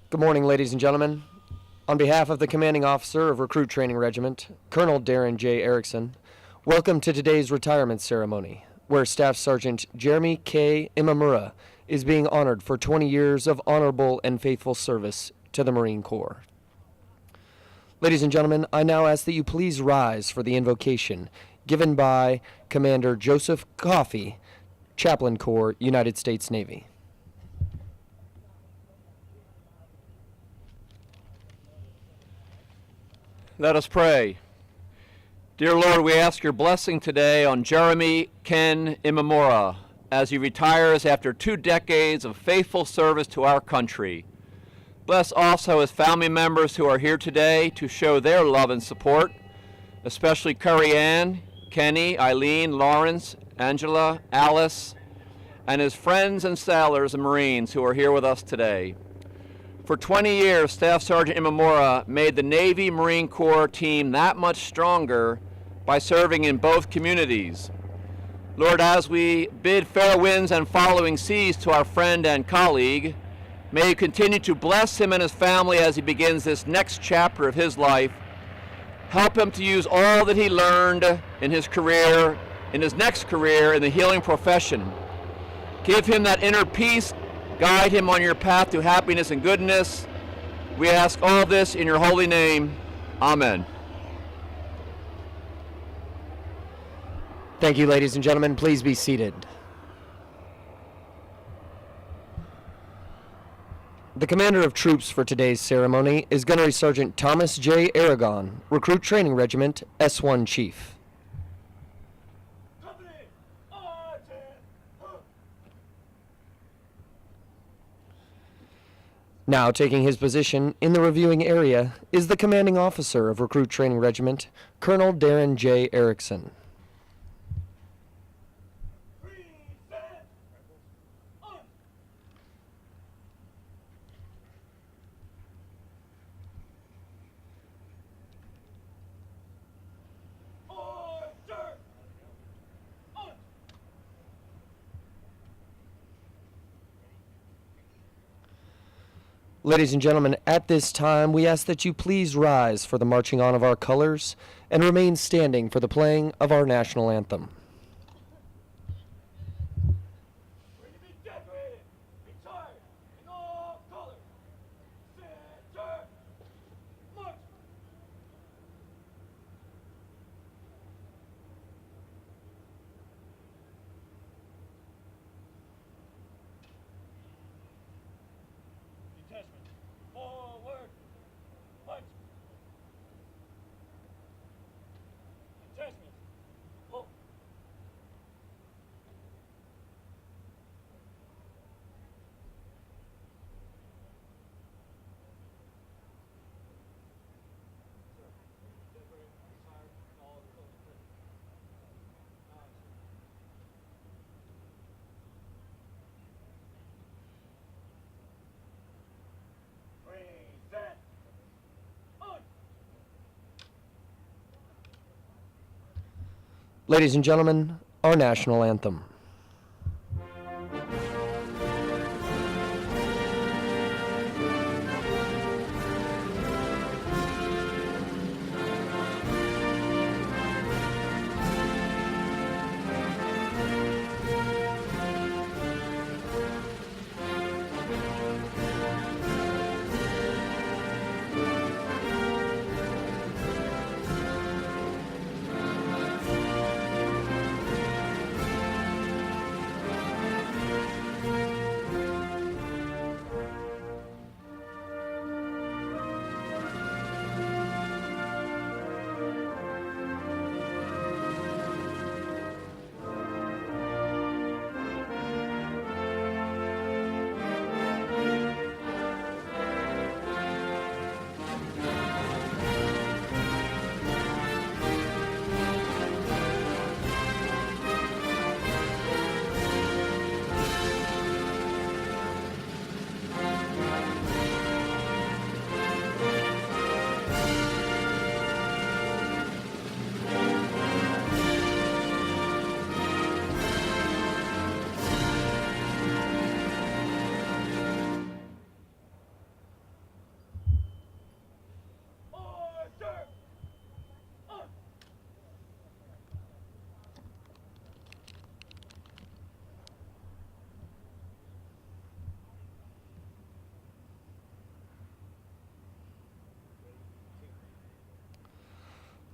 Good morning, ladies and gentlemen. On behalf of the Commanding Officer of Recruit Training Regiment, Colonel Darren J. Erickson, welcome to today's retirement ceremony, where Staff Sergeant Jeremy K. Imamura is being honored for 20 years of honorable and faithful service to the Marine Corps. Ladies and gentlemen, I now ask that you please rise for the invocation given by Commander Joseph Coffey, Chaplain Corps, United States Navy. Let us pray. Dear Lord, we ask your blessing today on Jeremy Ken Imamura as he retires after 2 decades of faithful service to our country. Bless also his family members who are here today to show their love and support, especially Curry Ann, Kenny, Eileen, Lawrence, Angela, Alice, and his friends and sailors and Marines who are here with us today. For 20 years, Staff Sergeant Imamura made the Navy Marine Corps team that much stronger by serving in both communities. Lord, as we bid fair winds and following seas to our friend and colleague, may you continue to bless him and his family as he begins this next chapter of his life. Help him to use all that he learned in his career, in his next career in the healing profession. Give him that inner peace. Guide him on your path to happiness and goodness. We ask all this in your holy name. Amen. Thank you, ladies and gentlemen. Please be seated. The commander of troops for today's ceremony is Gunnery Sergeant Thomas J. Aragon, Recruit Training Regiment, S1 Chief. Now taking his position in the reviewing area is the commanding officer of Recruit Training Regiment, Colonel Darren J. Erickson. Ladies and gentlemen, at this time, we ask that you please rise for the marching on of our colors and remain standing for the playing of our national anthem. Ladies and gentlemen, our national anthem.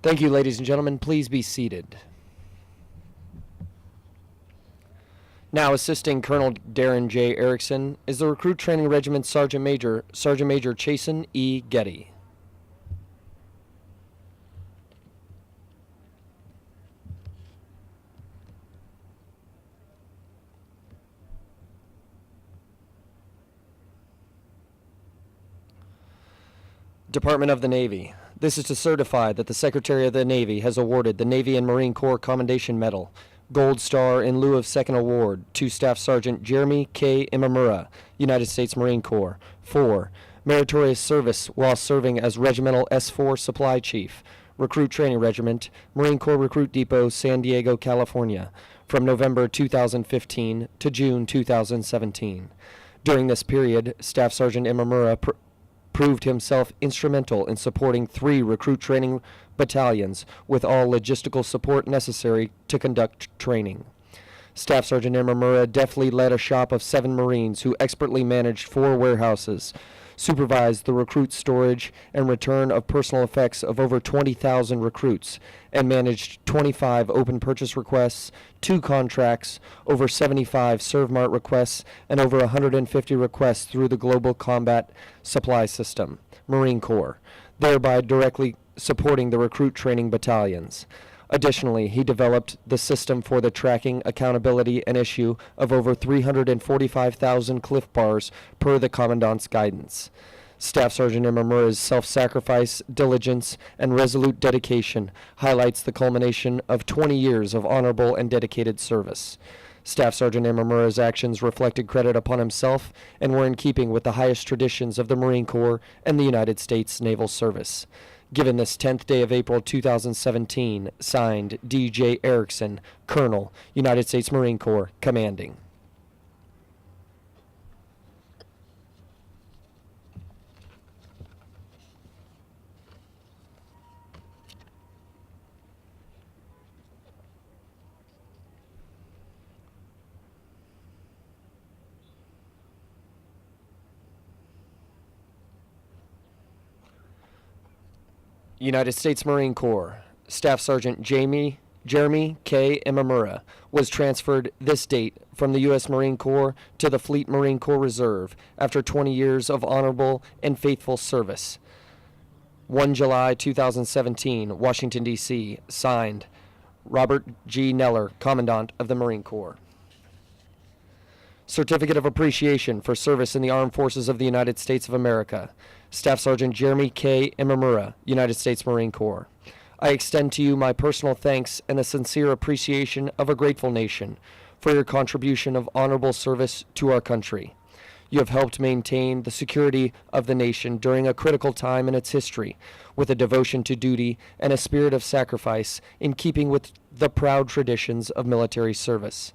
Thank you, ladies and gentlemen. Please be seated. Now assisting Colonel Darren J. Erickson is the Recruit Training Regiment Sergeant Major Chasen E. Getty. Department of the Navy. This is to certify that the Secretary of the Navy has awarded the Navy and Marine Corps Commendation Medal, Gold Star in lieu of second award, to Staff Sergeant Jeremy K. Imamura, United States Marine Corps, for meritorious service while serving as Regimental S4 Supply Chief, Recruit Training Regiment, Marine Corps Recruit Depot, San Diego, California, from November 2015 to June 2017. During this period, Staff Sergeant Imamura proved himself instrumental in supporting 3 recruit training battalions with all logistical support necessary to conduct training. Staff Sergeant Imamura deftly led a shop of 7 Marines who expertly managed 4 warehouses, supervised the recruit storage and return of personal effects of over 20,000 recruits, and managed 25 open purchase requests, 2 contracts, over 75 ServMart requests, and over 150 requests through the Global Combat Supply System, Marine Corps, thereby directly supporting the recruit training battalions. Additionally, he developed the system for the tracking, accountability, and issue of over 345,000 Cliff Bars per the Commandant's guidance. Staff Sergeant Imamura's self-sacrifice, diligence, and resolute dedication highlights the culmination of 20 years of honorable and dedicated service. Staff Sergeant Imamura's actions reflected credit upon himself and were in keeping with the highest traditions of the Marine Corps and the United States Naval Service. Given this 10th day of April 2017, signed D.J. Erickson, Colonel, United States Marine Corps, Commanding. United States Marine Corps, Staff Sergeant Jeremy K. Imamura was transferred this date from the U.S. Marine Corps to the Fleet Marine Corps Reserve after 20 years of honorable and faithful service. 1 July 2017, Washington, D.C., signed Robert G. Neller, Commandant of the Marine Corps. Certificate of Appreciation for Service in the Armed Forces of the United States of America. Staff Sergeant Jeremy K. Imamura, United States Marine Corps. I extend to you my personal thanks and the sincere appreciation of a grateful nation for your contribution of honorable service to our country. You have helped maintain the security of the nation during a critical time in its history, with a devotion to duty and a spirit of sacrifice in keeping with the proud traditions of military service.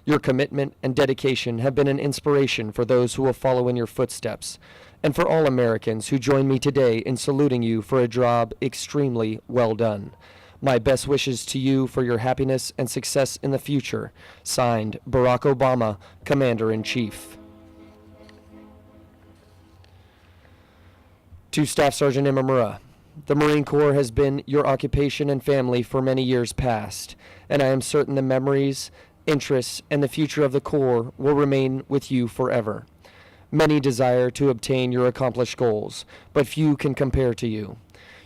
Your commitment and dedication have been an inspiration for those who will follow in your footsteps, and for all Americans who join me today in saluting you for a job extremely well done. My best wishes to you for your happiness and success in the future. Signed, Barack Obama, Commander-in-Chief. To Staff Sergeant Imamura, the Marine Corps has been your occupation and family for many years past, and I am certain the memories, interests, and the future of the Corps will remain with you forever. Many desire to obtain your accomplished goals, but few can compare to you.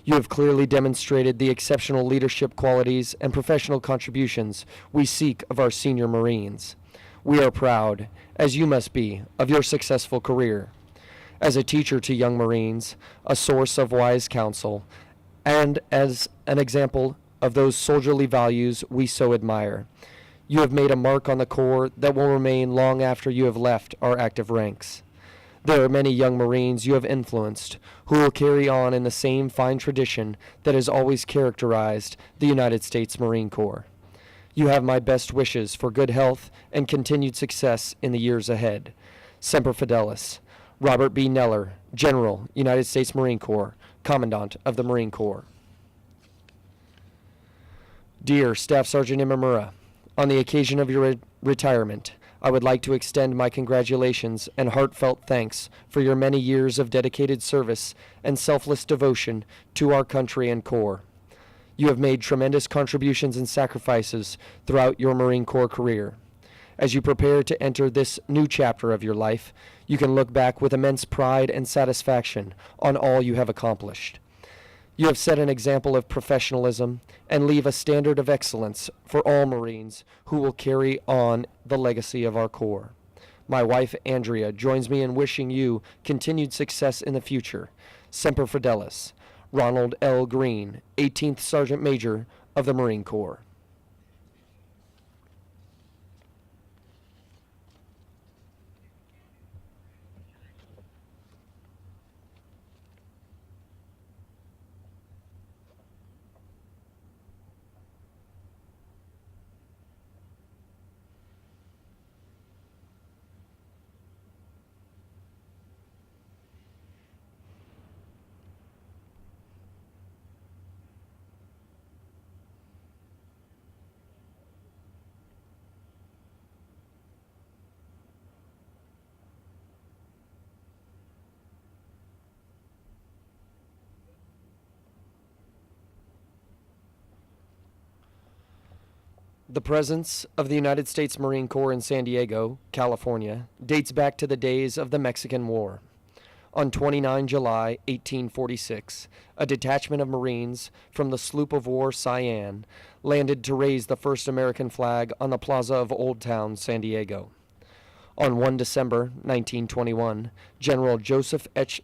You have clearly demonstrated the exceptional leadership qualities and professional contributions we seek of our senior Marines. We are proud, as you must be, of your successful career. As a teacher to young Marines, a source of wise counsel, and as an example of those soldierly values we so admire, you have made a mark on the Corps that will remain long after you have left our active ranks. There are many young Marines you have influenced who will carry on in the same fine tradition that has always characterized the United States Marine Corps. You have my best wishes for good health and continued success in the years ahead. Semper Fidelis, Robert B. Neller, General, United States Marine Corps, Commandant of the Marine Corps. Dear Staff Sergeant Imamura, on the occasion of your retirement, I would like to extend my congratulations and heartfelt thanks for your many years of dedicated service and selfless devotion to our country and Corps. You have made tremendous contributions and sacrifices throughout your Marine Corps career. As you prepare to enter this new chapter of your life, you can look back with immense pride and satisfaction on all you have accomplished. You have set an example of professionalism and leave a standard of excellence for all Marines who will carry on the legacy of our Corps. My wife, Andrea, joins me in wishing you continued success in the future. Semper Fidelis, Ronald L. Green, 18th Sergeant Major of the Marine Corps. The presence of the United States Marine Corps in San Diego, California, dates back to the days of the Mexican War. On 29 July 1846, a detachment of Marines from the sloop of war Cyane landed to raise the first American flag on the plaza of Old Town, San Diego. On 1 December 1921, General Joseph H.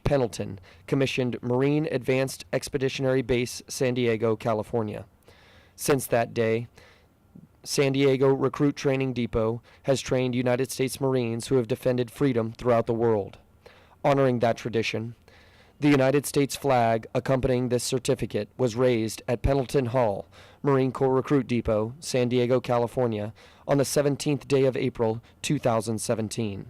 Pendleton commissioned Marine Advanced Expeditionary Base San Diego, California. Since that day, San Diego Recruit Training Depot has trained United States Marines who have defended freedom throughout the world. Honoring that tradition, the United States flag accompanying this certificate was raised at Pendleton Hall, Marine Corps Recruit Depot, San Diego, California, on the 17th day of April 2017,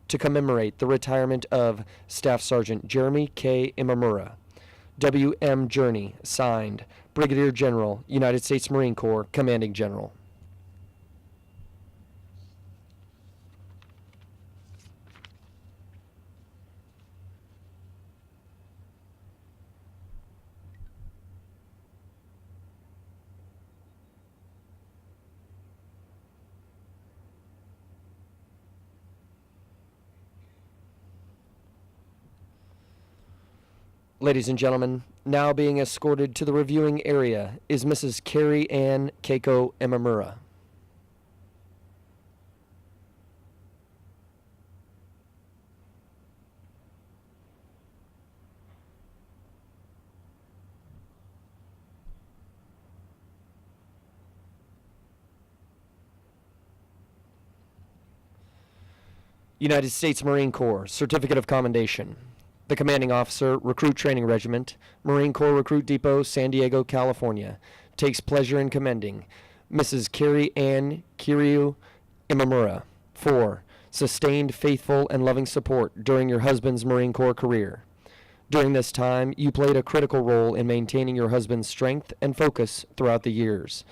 to commemorate the retirement of Staff Sergeant Jeremy K. Imamura. W.M. Journey, signed, Brigadier General, United States Marine Corps, Commanding General. Ladies and gentlemen, now being escorted to the reviewing area is Mrs. Carrie Ann Keiko Imamura. United States Marine Corps, Certificate of Commendation. The Commanding Officer, Recruit Training Regiment, Marine Corps Recruit Depot, San Diego, California, takes pleasure in commending Mrs. Carrie Ann Kiryu Imamura for sustained, faithful, and loving support during your husband's Marine Corps career. During this time, you played a critical role in maintaining your husband's strength and focus throughout the years.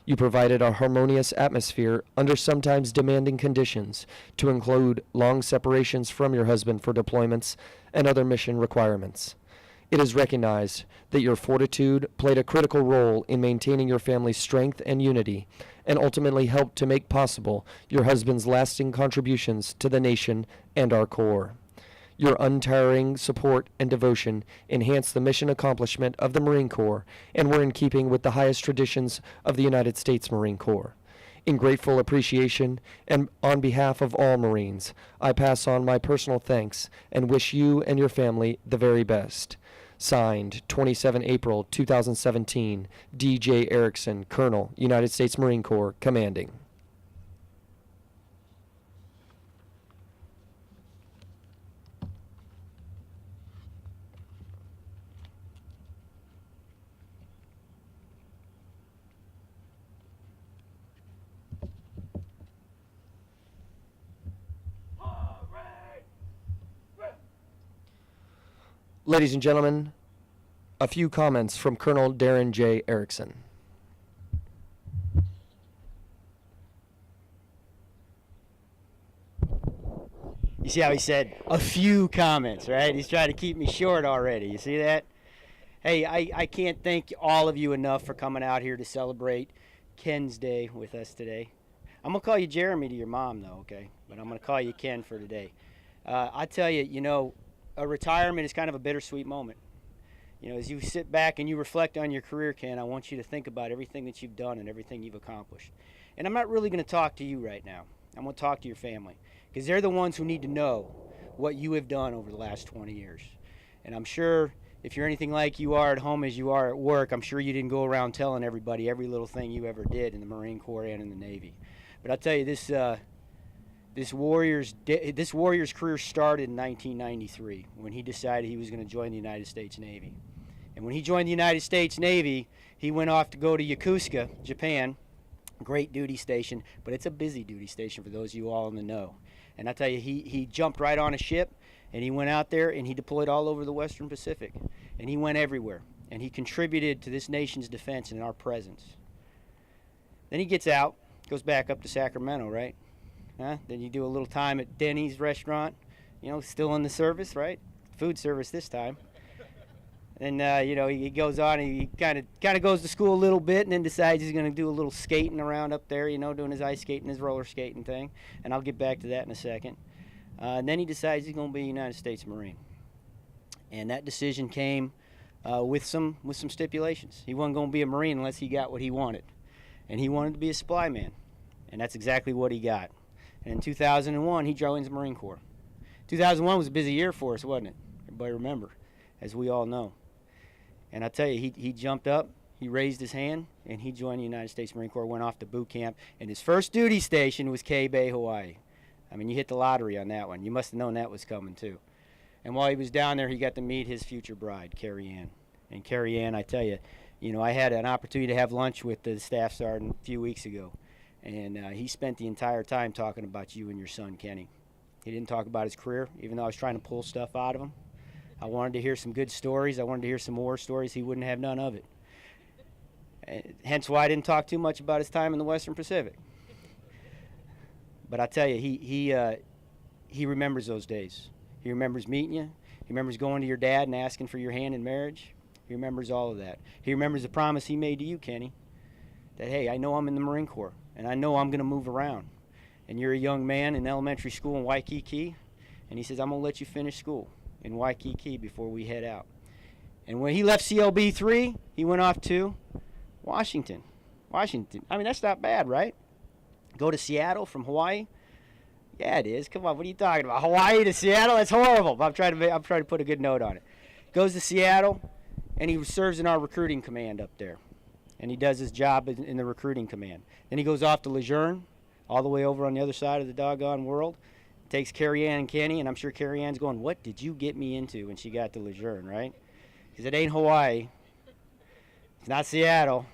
You provided a harmonious atmosphere under sometimes demanding conditions to include long separations from your husband for deployments and other mission requirements. It is recognized that your fortitude played a critical role in maintaining your family's strength and unity, and ultimately helped to make possible your husband's lasting contributions to the nation and our Corps. Your untiring support and devotion enhanced the mission accomplishment of the Marine Corps and were in keeping with the highest traditions of the United States Marine Corps. In grateful appreciation and on behalf of all Marines, I pass on my personal thanks and wish you and your family the very best. Signed, 27 April 2017, D.J. Erickson, Colonel, United States Marine Corps, Commanding. Ladies and gentlemen, a few comments from Colonel Darren J. Erickson. You see how he said a few comments, right? He's trying to keep me short already. You see that? Hey, I can't thank all of you enough for coming out here to celebrate Ken's Day with us today. I'm going to call you Jeremy to your mom, though, okay? But I'm going to call you Ken for today. I tell you, a retirement is kind of a bittersweet moment. As you sit back and you reflect on your career, Ken, I want you to think about everything that you've done and everything you've accomplished. And I'm not really going to talk to you right now. I'm going to talk to your family because they're the ones who need to know what you have done over the last 20 years. And I'm sure if you're anything like you are at home as you are at work, I'm sure you didn't go around telling everybody every little thing you ever did in the Marine Corps and in the Navy. But I'll tell you, this Warrior's career started in 1993 when he decided he was going to join the United States Navy. And when he joined the United States Navy, he went off to go to Yokosuka, Japan. Great duty station, but it's a busy duty station for those of you all in the know. And I tell you, he jumped right on a ship, and he went out there, and he deployed all over the Western Pacific. And he went everywhere, and he contributed to this nation's defense and our presence. Then he gets out, goes back up to Sacramento, right? Then you do a little time at Denny's restaurant, still in the service, right? Food service this time. And he goes on. He kind of goes to school a little bit, and then decides he's going to do a little skating around up there. Doing his ice skating, his roller skating thing. And I'll get back to that in a second. And then he decides he's going to be a United States Marine. And that decision came with some stipulations. He wasn't going to be a Marine unless he got what he wanted, and he wanted to be a supply man, and that's exactly what he got. And in 2001, he joins the Marine Corps. 2001 was a busy year for us, wasn't it? Everybody remember, as we all know. And I tell you, he jumped up, he raised his hand, and he joined the United States Marine Corps, went off to boot camp, and his first duty station was K-Bay, Hawaii. I mean, you hit the lottery on that one. You must have known that was coming, too. And while he was down there, he got to meet his future bride, Carrie Ann. And Carrie Ann, I tell you, I had an opportunity to have lunch with the staff sergeant a few weeks ago, and he spent the entire time talking about you and your son, Kenny. He didn't talk about his career, even though I was trying to pull stuff out of him. I wanted to hear some good stories. I wanted to hear some war stories. He wouldn't have none of it. Hence why I didn't talk too much about his time in the Western Pacific. But I tell you, he remembers those days. He remembers meeting you. He remembers going to your dad and asking for your hand in marriage. He remembers all of that. He remembers the promise he made to you, Kenny, that, hey, I know I'm in the Marine Corps, and I know I'm going to move around. And you're a young man in elementary school in Waikiki, and he says, I'm going to let you finish school in Waikiki before we head out. And when he left CLB 3, he went off to Washington. I mean, that's not bad, right? Go to Seattle from Hawaii? Yeah, it is. Come on, what are you talking about? Hawaii to Seattle? That's horrible. I'm trying to put a good note on it. Goes to Seattle, and he serves in our recruiting command up there. And he does his job in the recruiting command. Then he goes off to Lejeune, all the way over on the other side of the doggone world. Takes Carrie Ann and Kenny, and I'm sure Carrie Ann's going, what did you get me into when she got to Lejeune, right? Because it ain't Hawaii. It's not Seattle.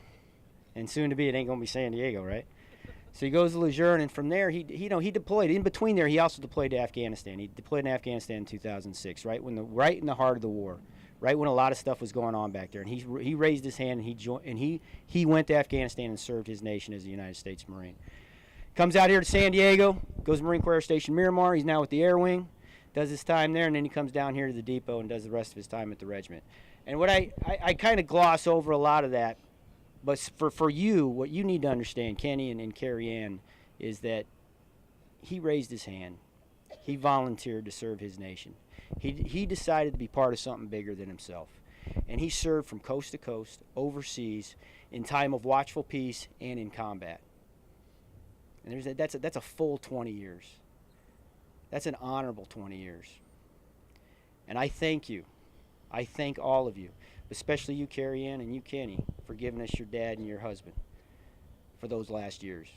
And soon to be, it ain't going to be San Diego, right? So he goes to Lejeune, and from there, he deployed. In between there, he also deployed to Afghanistan. He deployed in Afghanistan in 2006, right in the heart of the war, right when a lot of stuff was going on back there. And he raised his hand, and he went to Afghanistan and served his nation as a United States Marine. Comes out here to San Diego, goes to Marine Corps Air Station Miramar. He's now with the Air Wing, does his time there, and then he comes down here to the depot and does the rest of his time at the regiment. And what I kind of gloss over a lot of that, but for you, what you need to understand, Kenny and Carrie Ann, is that he raised his hand. He volunteered to serve his nation. He decided to be part of something bigger than himself. And he served from coast to coast, overseas, in time of watchful peace and in combat. And that's a full 20 years. That's an honorable 20 years. And I thank you. I thank all of you, especially you, Carrie Ann, and you, Kenny, for giving us your dad and your husband for those last years.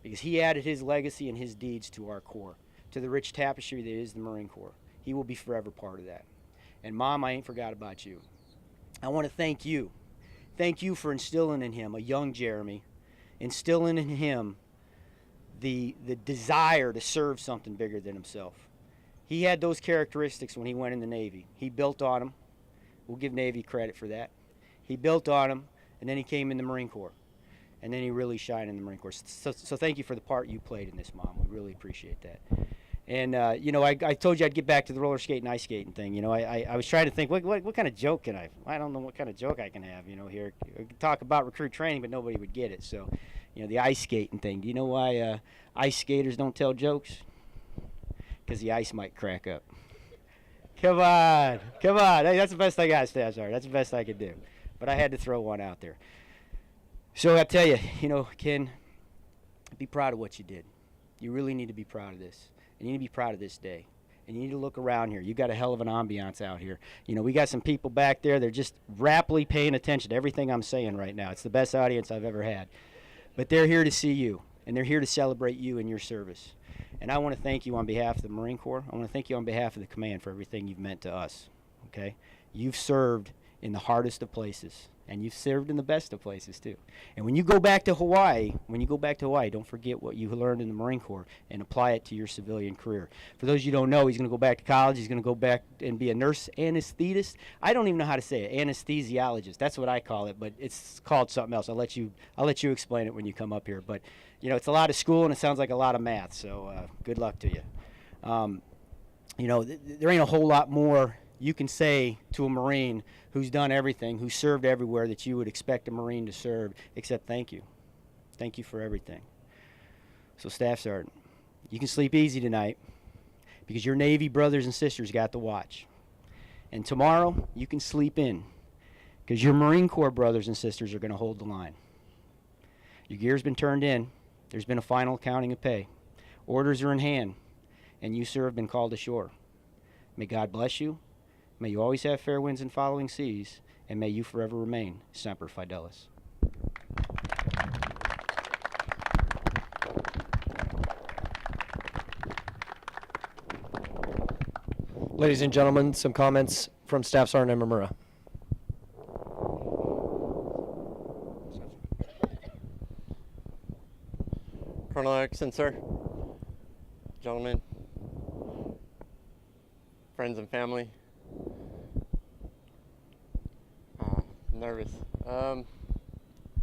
Because he added his legacy and his deeds to our Corps, to the rich tapestry that is the Marine Corps. He will be forever part of that. And Mom, I ain't forgot about you. I want to thank you. Thank you for instilling in him, a young Jeremy, instilling in him the desire to serve something bigger than himself. He had those characteristics when he went in the Navy. He built on them. We'll give Navy credit for that. He built on them, and then he came in the Marine Corps. And then he really shined in the Marine Corps. So thank you for the part you played in this, Mom. We really appreciate that. And you know, I told you I'd get back to the roller skate and ice skating thing. You know, I was trying to think what kind of joke can I don't know what kind of joke I can have. You know, here we could talk about recruit training, but nobody would get it. So, you know, the ice skating thing. Do you know why ice skaters don't tell jokes? Because the ice might crack up. Come on, come on. Hey, that's the best I got, Staff Sergeant. That's the best I could do. But I had to throw one out there. So I tell you, you know, Ken, be proud of what you did. You really need to be proud of this. And you need to be proud of this day. And you need to look around here. You got a hell of an ambiance out here. You know, we got some people back there. They're just rapidly paying attention to everything I'm saying right now. It's the best audience I've ever had. But they're here to see you. And they're here to celebrate you and your service. And I want to thank you on behalf of the Marine Corps. I want to thank you on behalf of the command for everything you've meant to us. Okay? You've served in the hardest of places. And you've served in the best of places, too. And when you go back to Hawaii, don't forget what you learned in the Marine Corps and apply it to your civilian career. For those you don't know, he's going to go back to college. He's going to go back and be a nurse anesthetist. I don't even know how to say it, anesthesiologist. That's what I call it, but it's called something else. I'll let you explain it when you come up here. But, you know, it's a lot of school, and it sounds like a lot of math, so good luck to you. You know, there ain't a whole lot more you can say to a Marine who's done everything, who's served everywhere that you would expect a Marine to serve, except thank you. Thank you for everything. So, Staff Sergeant, you can sleep easy tonight because your Navy brothers and sisters got the watch. And tomorrow, you can sleep in because your Marine Corps brothers and sisters are going to hold the line. Your gear's been turned in. There's been a final accounting of pay. Orders are in hand, and you, sir, have been called ashore. May God bless you. May you always have fair winds and following seas, and may you forever remain Semper Fidelis. Ladies and gentlemen, some comments from Staff Sergeant Imamura. Colonel Erickson, sir, gentlemen, friends and family. Nervous.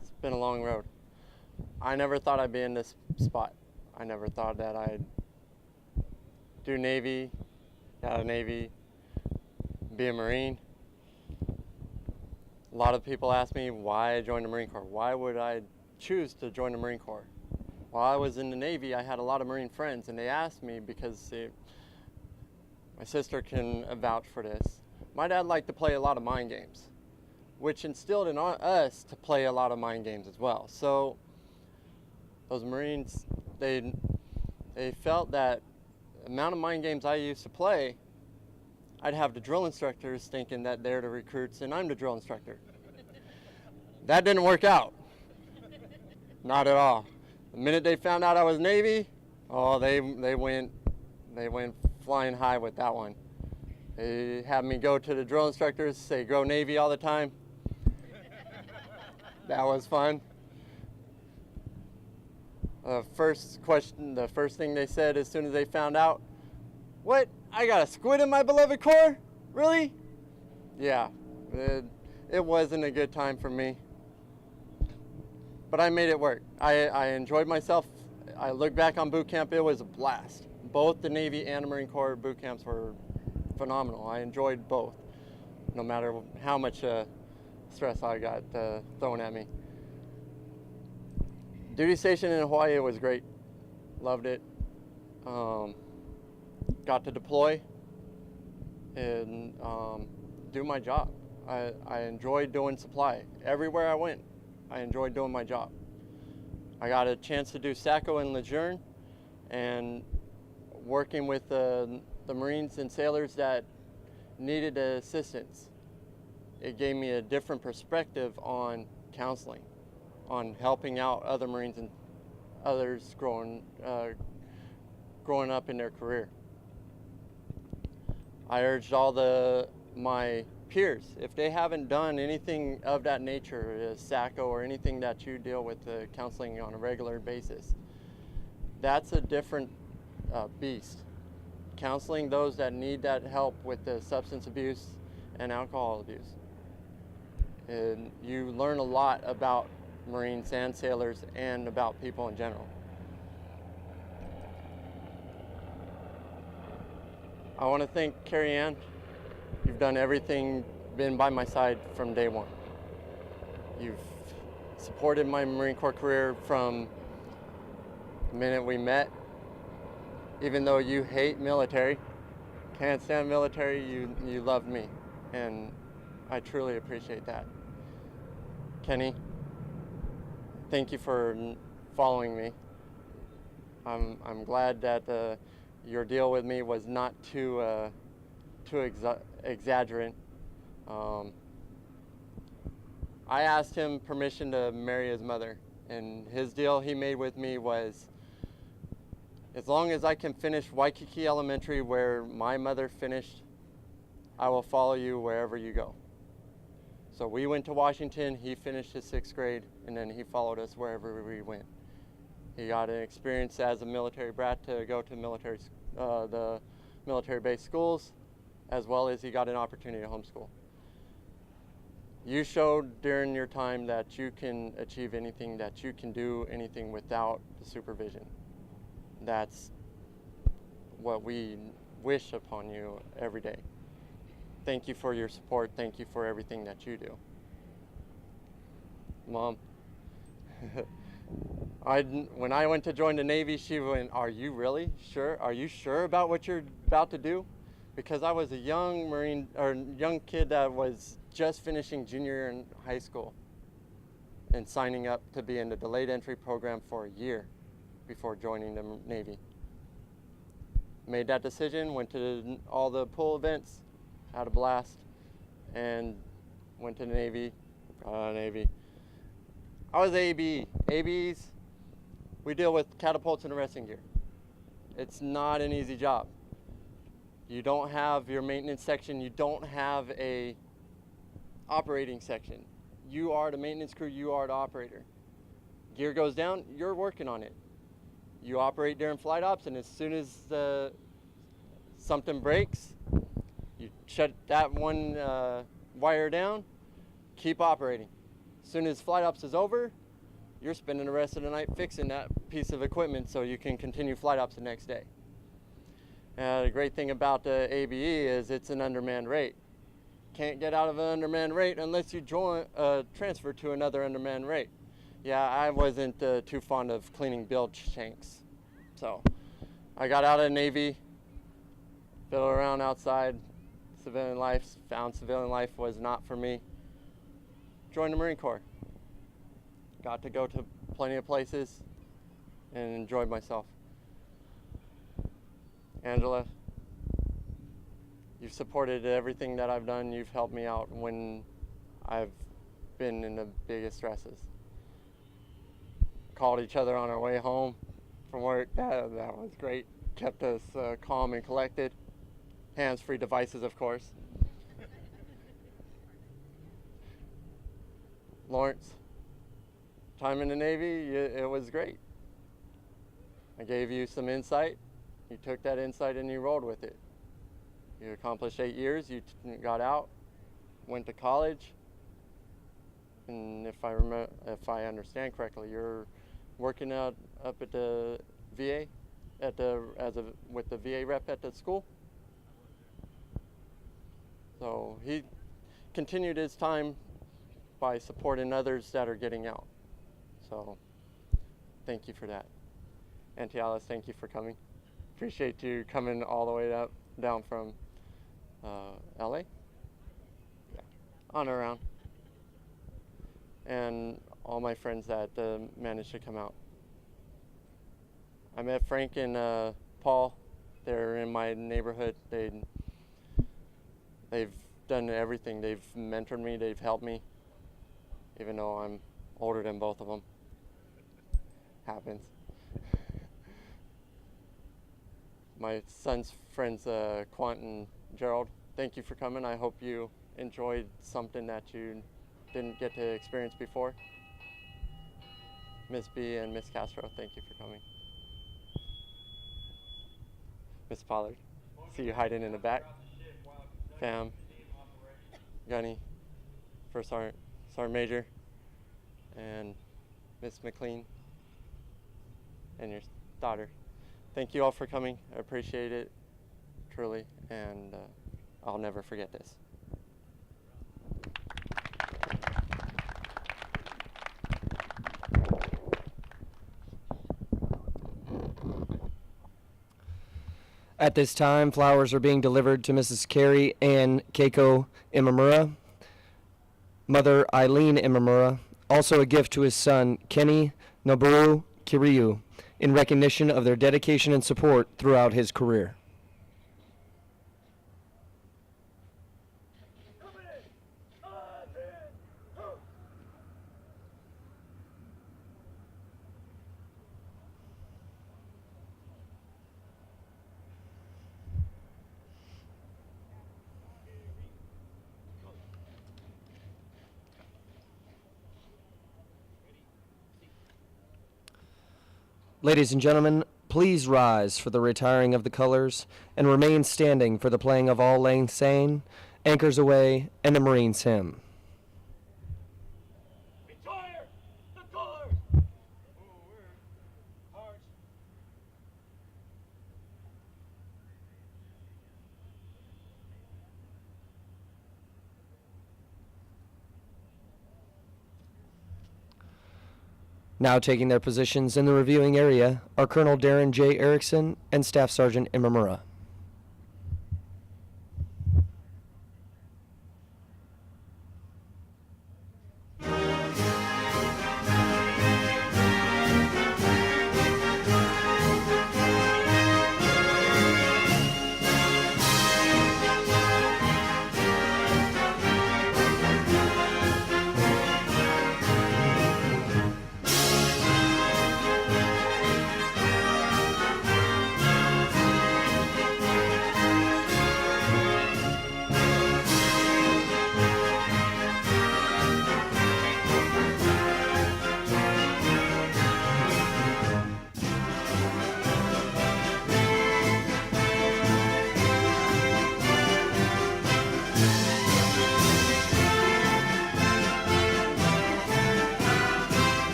It's been a long road. I never thought I'd be in this spot. I never thought that I'd do Navy, get out of Navy, be a Marine. A lot of people ask me why I joined the Marine Corps. Why would I choose to join the Marine Corps? While I was in the Navy, I had a lot of Marine friends, and they asked me because my sister can vouch for this. My dad liked to play a lot of mind games, which instilled in us to play a lot of mind games as well. So those Marines, they felt that the amount of mind games I used to play, I'd have the drill instructors thinking that they're the recruits and I'm the drill instructor. That didn't work out. Not at all. The minute they found out I was Navy, oh, they went flying high with that one. They had me go to the drill instructors, say go Navy all the time. That was fun. The first thing they said as soon as they found out, what? I got a squid in my beloved Corps? Really? Yeah, it wasn't a good time for me. But I made it work. I enjoyed myself. I look back on boot camp, it was a blast. Both the Navy and the Marine Corps boot camps were phenomenal. I enjoyed both, no matter how much stress I got thrown at me. Duty station in Hawaii was great. Loved it. Got to deploy and do my job. I enjoyed doing supply. Everywhere I went, I enjoyed doing my job. I got a chance to do SACO in Lejeune and working with the Marines and sailors that needed assistance. It gave me a different perspective on counseling, on helping out other Marines and others growing up in their career. I urged all my peers, if they haven't done anything of that nature, SACO or anything that you deal with counseling on a regular basis, that's a different beast. Counseling those that need that help with the substance abuse and alcohol abuse. And you learn a lot about Marines and sailors and about people in general. I want to thank Carrie Ann. You've done everything, been by my side from day one. You've supported my Marine Corps career from the minute we met. Even though you hate military, can't stand military, you loved me, and I truly appreciate that. Kenny, thank you for following me. I'm glad that your deal with me was not too exaggerant. I asked him permission to marry his mother, and his deal he made with me was, as long as I can finish Waikiki Elementary where my mother finished, I will follow you wherever you go. So we went to Washington, he finished his 6th grade, and then he followed us wherever we went. He got an experience as a military brat to go to the military-based schools, as well as he got an opportunity to homeschool. You showed during your time that you can achieve anything, that you can do anything without the supervision. That's what we wish upon you every day. Thank you for your support. Thank you for everything that you do. Mom, when I went to join the Navy, she went, "Are you really sure? Are you sure about what you're about to do?" Because I was a young Marine, or young kid that was just finishing junior year in high school and signing up to be in the delayed entry program for a year before joining the Navy. Made that decision, went to all the pool events, had a blast, and went to the Navy. I was ABE. ABEs, we deal with catapults and arresting gear. It's not an easy job. You don't have your maintenance section, you don't have a operating section. You are the maintenance crew, you are the operator. Gear goes down, you're working on it. You operate during flight ops, and as soon as something breaks, you shut that one wire down, keep operating. As soon as flight ops is over, you're spending the rest of the night fixing that piece of equipment so you can continue flight ops the next day. The great thing about the ABE is it's an undermanned rate. Can't get out of an undermanned rate unless you transfer to another undermanned rate. Yeah, I wasn't too fond of cleaning bilge tanks. So I got out of the Navy, fiddled around outside civilian life, found civilian life was not for me. Joined the Marine Corps. Got to go to plenty of places and enjoyed myself. Angela, you've supported everything that I've done. You've helped me out when I've been in the biggest stresses. Called each other on our way home from work. That was great. Kept us calm and collected. Hands-free devices, of course. Lawrence, time in the Navy, it was great. I gave you some insight. You took that insight and you rolled with it. You accomplished 8 years. You got out, went to college, and if I understand correctly, you're working out up at the VA, with the VA rep at the school. So he continued his time by supporting others that are getting out. So thank you for that. Auntie Alice, thank you for coming. Appreciate you coming all the way down from LA, yeah, on around, and all my friends that managed to come out. I met Frank and Paul. They're in my neighborhood. They've done everything. They've mentored me. They've helped me, even though I'm older than both of them. Happens. My son's friends, Quant and Gerald, thank you for coming. I hope you enjoyed something that you didn't get to experience before. Miss B and Miss Castro, thank you for coming. Miss Pollard, see you hiding in the back. Fam, Gunny, First Sergeant Major, and Miss McLean, and your daughter. Thank you all for coming. I appreciate it. truly, and I'll never forget this. At this time, flowers are being delivered to Mrs. Carrie Ann Keiko Imamura, Mother Eileen Imamura, also a gift to his son, Kenny Noboru Kiryu, in recognition of their dedication and support throughout his career. Ladies and gentlemen, please rise for the retiring of the colors and remain standing for the playing of All Lang Syne, Anchors Aweigh, and the Marines Hymn. Retire the colors! Forward, march! Now taking their positions in the reviewing area are Colonel Darren J. Erickson and Staff Sergeant Imamura.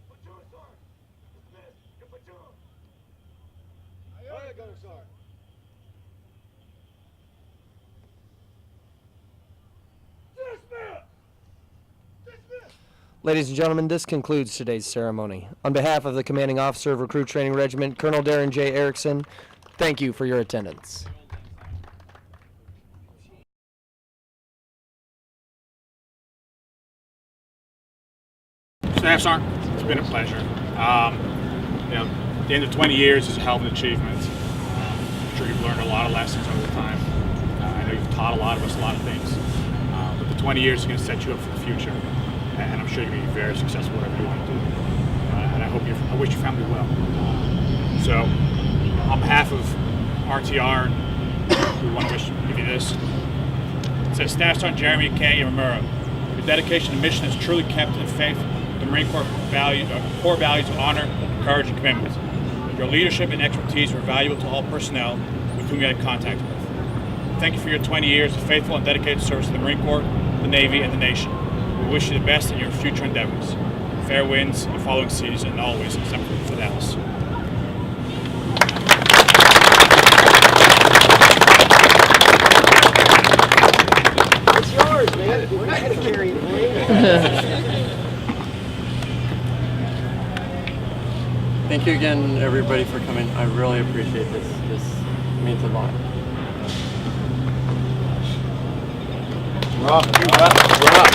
Platoon, sir! Dismiss your platoon! Aye, Gunner, sir! Dismiss! Dismiss! Ladies and gentlemen, this concludes today's ceremony. On behalf of the Commanding Officer of Recruit Training Regiment, Colonel Darren J. Erickson, thank you for your attendance. Staff Sergeant, it's been a pleasure. The end of 20 years is a hell of an achievement. I'm sure you've learned a lot of lessons over the time. I know you've taught a lot of us a lot of things. But the 20 years is going to set you up for the future. And I'm sure you're going to be very successful whatever you want to do. And I wish your family well. So, on behalf of RTR, we want to give you this. It says, Staff Sergeant Jeremy K. Imamura, your dedication to mission has truly kept in faith the Marine Corps core values of honor, courage, and commitment. Your leadership and expertise were valuable to all personnel with whom you had contact with. Thank you for your 20 years of faithful and dedicated service to the Marine Corps, the Navy, and the nation. We wish you the best in your future endeavors. Fair winds in the following season, and always, except for Dallas. It's yours! Thank you again, everybody, for coming. I really appreciate this. This means a lot. We're up.